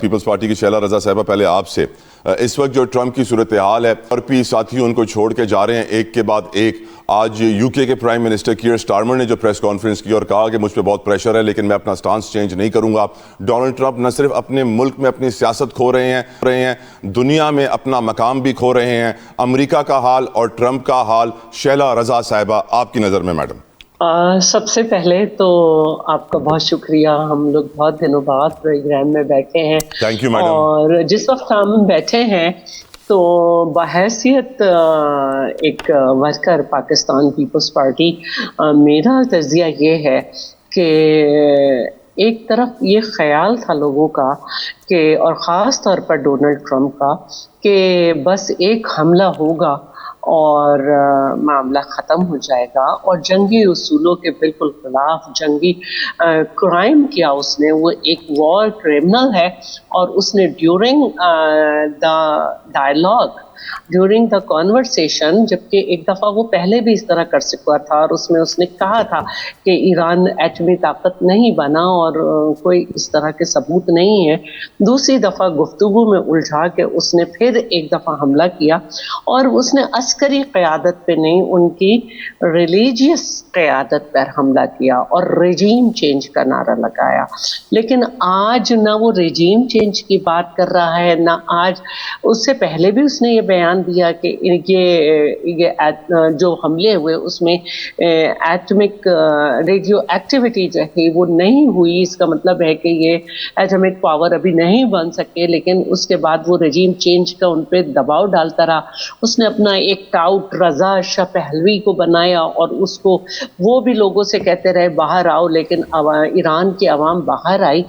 Peoples party کی شیلا رضا صاحبہ، پہلے آپ سے اس وقت جو ٹرمپ کی صورتحال ہے اور پی ساتھی ان کو چھوڑ کے جا رہے ہیں ایک کے بعد ایک. آج یو کے پرائم منسٹر کیئر سٹارمر نے جو پریس کانفرنس کی اور کہا کہ مجھ پہ بہت پریشر ہے لیکن میں اپنا سٹانس چینج نہیں کروں گا. ڈونلڈ ٹرمپ نہ صرف اپنے ملک میں اپنی سیاست کھو رہے ہیں دنیا میں اپنا مقام بھی کھو رہے ہیں. امریکہ کا حال اور ٹرمپ کا حال، شیلا رضا صاحبہ آپ کی نظر میں میڈم. سب سے پہلے تو آپ کا بہت شکریہ. ہم لوگ بہت دنوں بعد پروگرام میں بیٹھے ہیں. Thank you madam. اور جس وقت ہم بیٹھے ہیں تو بحیثیت ایک ورکر پاکستان پیپلز پارٹی، میرا تجزیہ یہ ہے کہ ایک طرف یہ خیال تھا لوگوں کا کہ، اور خاص طور پر ڈونلڈ ٹرمپ کا، کہ بس ایک حملہ ہوگا اور معاملہ ختم ہو جائے گا، اور جنگی اصولوں کے بالکل خلاف جنگی کرائم کیا اس نے. وہ ایک وار کرمنل ہے اور اس نے during the dialogue, during the conversation, جبکہ ایک دفعہ وہ پہلے بھی اس طرح کر سکا تھا اور اس میں اس نے کہا تھا کہ ایران ایٹمی طاقت نہیں بنا اور کوئی اس طرح کے ثبوت نہیں ہے. دوسری دفعہ گفتگو میں الجھا کے اس نے پھر ایک دفعہ حملہ کیا، اور اس نے عسکری قیادت پہ نہیں، ان کی ریلیجیس قیادت پر حملہ کیا اور رجیم چینج کا نعرہ لگایا. لیکن آج نہ وہ رجیم چینج کی بات کر رہا ہے، نہ آج، اس سے پہلے بھی اس نے یہ بیان دیا کہ یہ جو حملے ہوئے اس میں ایٹمک ریڈیو ایکٹیویٹی جو ہے وہ نہیں ہوئی. اس کا مطلب ہے کہ یہ ایٹمک پاور ابھی نہیں بن سکے، لیکن اس کے بعد وہ رجیم چینج کا ان پہ دباؤ ڈالتا رہا. اس نے اپنا ایک ٹاؤٹ رضا شاہ پہلوی کو بنایا اور اس کو، وہ بھی لوگوں سے کہتے رہے باہر آؤ، لیکن ایران کی عوام باہر آئی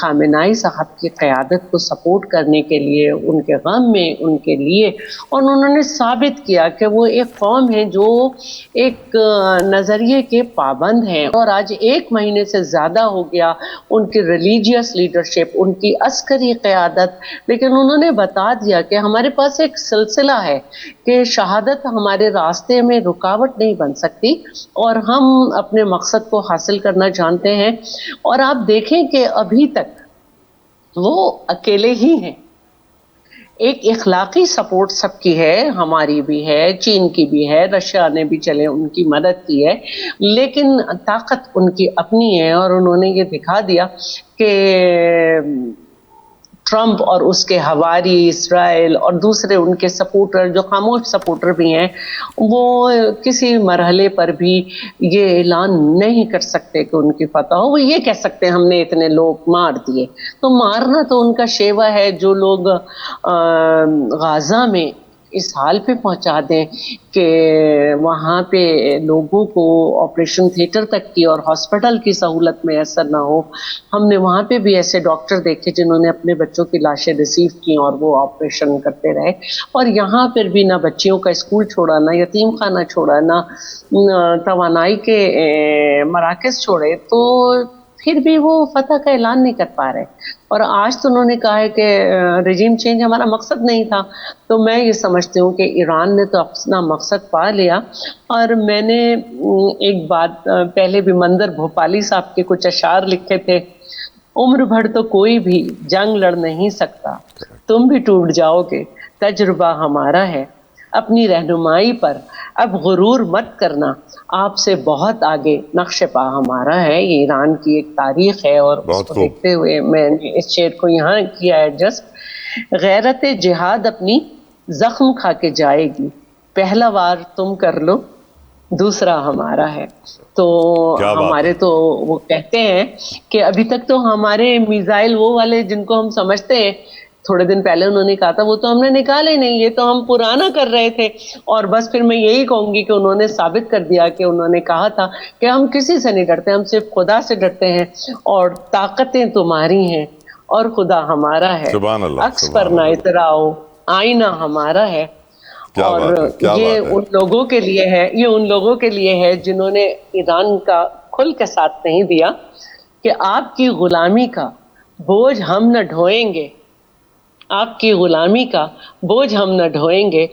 خامنہئی صاحب کی قیادت کو سپورٹ کرنے کے لیے، ان کے غم میں ان کے لیے. اور انہوں نے ثابت کیا کہ وہ ایک قوم ہے جو ایک نظریے کے پابند ہیں. اور آج ایک مہینے سے زیادہ ہو گیا ان کی ریلیجیس لیڈرشپ، ان کی عسکری قیادت، لیکن انہوں نے بتا دیا کہ ہمارے پاس ایک سلسلہ ہے کہ شہادت ہمارے راستے میں رکاوٹ نہیں بن سکتی اور ہم اپنے مقصد کو حاصل کرنا جانتے ہیں. اور آپ دیکھیں کہ ابھی تک وہ اکیلے ہی ہیں. ایک اخلاقی سپورٹ سب کی ہے، ہماری بھی ہے، چین کی بھی ہے، رشیا نے بھی چلے ان کی مدد کی ہے، لیکن طاقت ان کی اپنی ہے. اور انہوں نے یہ دکھا دیا کہ ٹرمپ اور اس کے ہواری اسرائیل اور دوسرے ان کے سپورٹر جو خاموش سپورٹر بھی ہیں، وہ کسی مرحلے پر بھی یہ اعلان نہیں کر سکتے کہ ان کی فتح ہو. وہ یہ کہہ سکتے ہیں ہم نے اتنے لوگ مار دیے، تو مارنا تو ان کا شیوا ہے. جو لوگ غزہ میں اس حال پہ پہنچا دیں کہ وہاں پہ لوگوں کو آپریشن تھیٹر تک کی اور ہاسپٹل کی سہولت میسر نہ ہو. ہم نے وہاں پہ بھی ایسے ڈاکٹر دیکھے جنہوں نے اپنے بچوں کی لاشیں ریسیو کی اور وہ آپریشن کرتے رہے. اور یہاں پر بھی نہ بچیوں کا اسکول چھوڑا، نہ یتیم خانہ چھوڑا، نہ توانائی کے مراکز چھوڑے، تو پھر بھی وہ فتح کا اعلان نہیں کر پا رہے. اور آج تو انہوں نے کہا ہے کہ رجیم چینج ہمارا مقصد نہیں تھا. تو میں یہ سمجھتی ہوں کہ ایران نے تو اپنا مقصد پا لیا. اور میں نے ایک بات پہلے بھی منظر بھوپالی صاحب کے کچھ اشعار لکھے تھے: عمر بھر تو کوئی بھی جنگ لڑ نہیں سکتا، تم بھی ٹوٹ جاؤ گے، تجربہ ہمارا ہے، اپنی رہنمائی پر اب غرور مت کرنا، آپ سے بہت آگے نقش پا ہمارا ہے. یہ ایران کی ایک تاریخ ہے. اور اس کو دیکھتے ہوئے میں نے اس شعر کو یہاں کیا ہے جسٹ: غیرت جہاد اپنی زخم کھا کے جائے گی، پہلا وار تم کر لو، دوسرا ہمارا ہے. تو ہمارے تو وہ کہتے ہیں کہ ابھی تک تو ہمارے میزائل وہ والے جن کو ہم سمجھتے ہیں، تھوڑے دن پہلے انہوں نے کہا تھا وہ تو ہم نے نکالے نہیں، یہ تو ہم پرانا کر رہے تھے. اور بس پھر میں یہی کہوں گی کہ انہوں نے ثابت کر دیا کہ انہوں نے کہا تھا کہ ہم کسی سے نہیں ڈرتے، ہم صرف خدا سے ڈرتے ہیں، اور طاقتیں تمہاری ہیں اور خدا ہمارا ہے، عکس پر نہ اتراؤ، آئینہ ہمارا ہے. اور یہ ان لوگوں کے لیے ہے، یہ ان لوگوں کے لیے ہے جنہوں نے ایران کا کھل کے ساتھ نہیں دیا کہ آپ کی غلامی کا بوجھ ہم نہ ڈھوئیں گے، آپ کی غلامی کا بوجھ ہم نہ ڈھوئیں گے،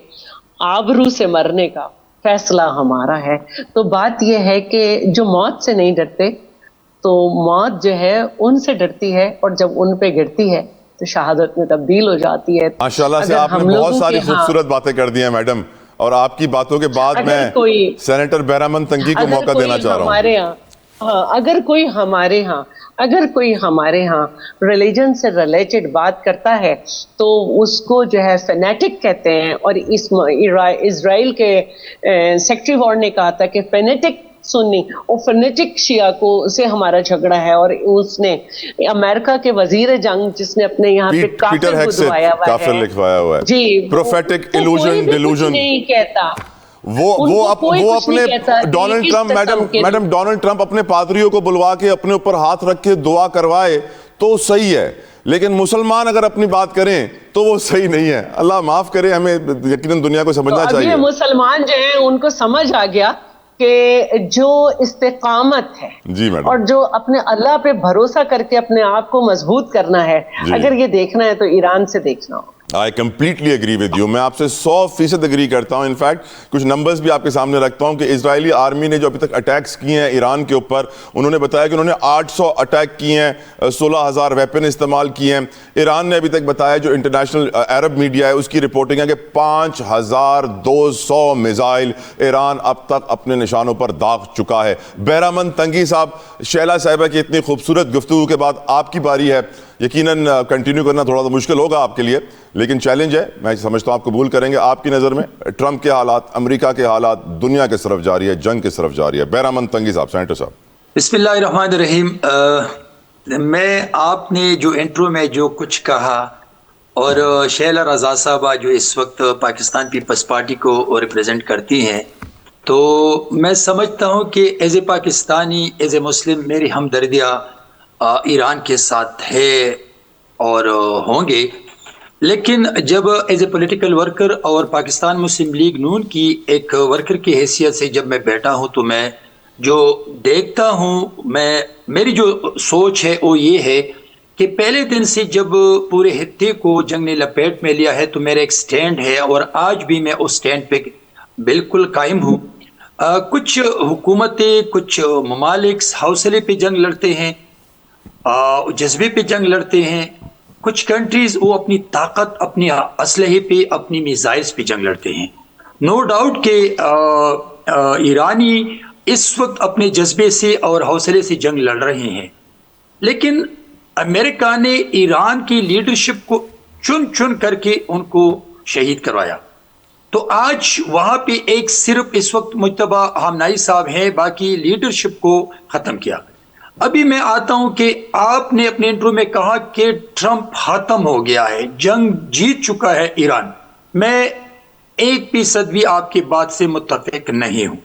آبرو سے مرنے کا فیصلہ ہمارا ہے. تو بات یہ ہے کہ جو موت سے نہیں ڈرتے تو موت جو ہے ان سے ڈرتی ہے، اور جب ان پہ گرتی ہے تو شہادت میں تبدیل ہو جاتی ہے۔ ماشاءاللہ سے اگر آپ ہم نے بہت لوگوں ساری کے خوبصورت باتیں کر دی ہیں میڈم، اور آپ کی باتوں کے بعد میں اگر کوئی سینیٹر بہرامند تنگی کو موقع دینا چاہ رہا ہوں۔ ہمارے ہاں، ہاں، اگر کوئی ہمارے ہاں ریلیجن سے ریلیٹڈ بات کرتا ہے تو اس کو جو ہے فینیٹک کہتے ہیں، اور اسرائیل کے سیکٹری وار نے کہا تھا کہ فینیٹک سنی اور فینیٹک شیعہ کو سے ہمارا جھگڑا ہے، اور اس نے امریکہ کے وزیر جنگ جس نے اپنے یہاں پہ پیٹر کافر ہیک سے بدوایا ہوا کافر ہے، لکھوایا ہوا ہے، جی، پروفیٹک تو کوئی ایلوژن بھی کچھ ڈیلوژن، نہیں کہتا، وہ اپنے Donald Trump madam Donald Trump اپنے پادریوں کو بلوا کے اپنے اوپر ہاتھ رکھ کے دعا کروائے تو صحیح ہے، لیکن مسلمان اگر اپنی بات کریں تو وہ صحیح نہیں ہے۔ اللہ معاف کرے، ہمیں یقیناً دنیا کو سمجھنا اب چاہیے۔ یہ مسلمان جو ہیں ان کو سمجھ آ گیا کہ جو استقامت ہے جی میڈم، اور جو اپنے اللہ پہ بھروسہ کر کے اپنے آپ کو مضبوط کرنا ہے، جی، اگر یہ دیکھنا ہے تو ایران سے دیکھنا ہو۔ I completely agree with you، میں آپ سے 100% اگری کرتا ہوں۔ انفیکٹ کچھ نمبرز بھی آپ کے سامنے رکھتا ہوں کہ اسرائیلی آرمی نے جو ابھی تک اٹیکس کیے ہیں ایران کے اوپر، انہوں نے بتایا کہ انہوں نے 800 اٹیک کیے ہیں، 16,000 ویپن استعمال کیے ہیں۔ ایران نے ابھی تک بتایا، جو انٹرنیشنل عرب میڈیا ہے اس کی رپورٹنگ ہے کہ 5,200 میزائل ایران اب تک اپنے نشانوں پر داغ چکا ہے۔ بہرامند تنگی صاحب، شیلا صاحبہ کی اتنی خوبصورت گفتگو کے بعد آپ کی باری ہے۔ یقیناً کنٹینیو کرنا تھوڑا سا مشکل ہوگا آپ کے لیے، لیکن چیلنج ہے، میں سمجھتا ہوں آپ قبول کریں گے۔ آپ کی نظر میں ٹرمپ کے حالات، امریکہ کے حالات دنیا کس طرف جاری ہے، جنگ کس طرف جاری ہے؟ بہرامند تنگی صاحب، سینیٹر صاحب۔ بسم اللہ الرحمن الرحیم۔ میں آپ نے جو انٹرو میں جو کچھ کہا، اور شیلا رضا صاحبہ جو اس وقت پاکستان پیپلز پارٹی کو ریپرزینٹ کرتی ہیں، تو میں سمجھتا ہوں کہ as a Pakistani, as a Muslim, میری ہمدردیاں ایران کے ساتھ ہے اور ہوں گے، لیکن جب ایز اے پولیٹیکل ورکر اور پاکستان مسلم لیگ نون کی ایک ورکر کی حیثیت سے جب میں بیٹھا ہوں تو میں جو دیکھتا ہوں، میری جو سوچ ہے وہ یہ ہے کہ پہلے دن سے جب پورے خطے کو جنگ نے لپیٹ میں لیا ہے تو میرا ایک سٹینڈ ہے، اور آج بھی میں اس سٹینڈ پہ بالکل قائم ہوں۔ کچھ حکومتیں، کچھ ممالک حوصلے پہ جنگ لڑتے ہیں، جذبے پہ جنگ لڑتے ہیں، کچھ کنٹریز وہ اپنی طاقت، اپنی اسلحے پہ، اپنی میزائلز پہ جنگ لڑتے ہیں۔ نو ڈاؤٹ کہ ایرانی اس وقت اپنے جذبے سے اور حوصلے سے جنگ لڑ رہے ہیں، لیکن امریکہ نے ایران کی لیڈرشپ کو چن چن کر کے ان کو شہید کروایا۔ تو آج وہاں پہ ایک صرف اس وقت مجتبیٰ ہامنائی صاحب ہیں، باقی لیڈرشپ کو ختم کیا۔ ابھی میں آتا ہوں کہ آپ نے اپنے انٹرو میں کہا کہ ٹرمپ ختم ہو گیا ہے، جنگ جیت چکا ہے ایران۔ میں 1% بھی آپ کی بات سے متفق نہیں ہوں۔